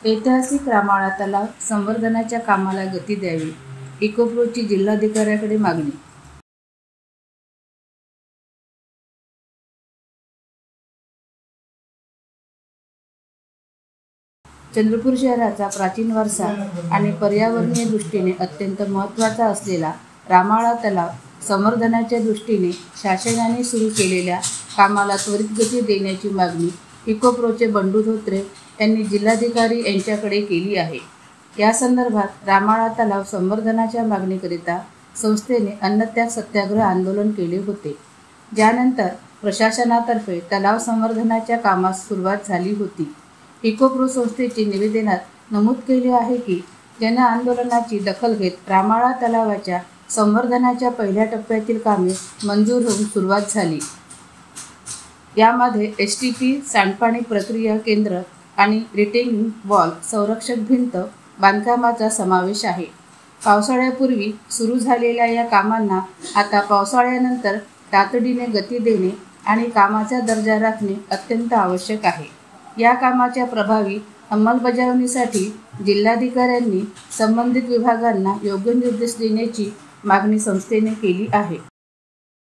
ऐतिहासिक रामाळा तलाव संवर्धनाच्या कामाला गती द्यावी, इकोप्रोची जिल्हाधिकाऱ्याकडे मागणी. चंद्रपूर शहराचा प्राचीन वारसा आणि पर्यावरणीय दृष्टीने अत्यंत महत्त्वाचा असलेला रामाळा तलाव संवर्धनाच्या दृष्टीने शासनाने सुरू केलेल्या कामाला त्वरित गती देण्याची मागणी इकोप्रोचे बंडू धोत्रे यांनी जिल्हाधिकारी यांच्याकडे केली आहे. या संदर्भात रामाळा तलाव संवर्धनाच्या मागणीकरिता संस्थेने अन्नत्याग सत्याग्रह आंदोलन केले होते, ज्यानंतर प्रशासनातर्फे तलाव संवर्धनाच्या कामास सुरुवात झाली होती. इकोप्रो संस्थेच्या निवेदनात नमूद केले आहे की जन आंदोलनाची दखल घेत रामाळा तलावाच्या संवर्धनाच्या पहिल्या टप्प्यातील कामे मंजूर होऊन सुरुवात झाली. यामध्ये STP, सांडपाणी प्रक्रिया केंद्र आणि रिटेनिंग वॉल संरक्षक भिंत बांधकामाचा समावेश आहे. पावसाळ्यापूर्वी सुरू झालेल्या या कामांना आता पावसाळ्यानंतर तातडीने गती देणे आणि कामाचा दर्जा राखणे अत्यंत आवश्यक आहे. या कामाच्या प्रभावी अंमलबजावणीसाठी जिल्हाधिकाऱ्यांनी संबंधित विभागांना योग्य निर्देश देण्याची मागणी संस्थेने केली आहे.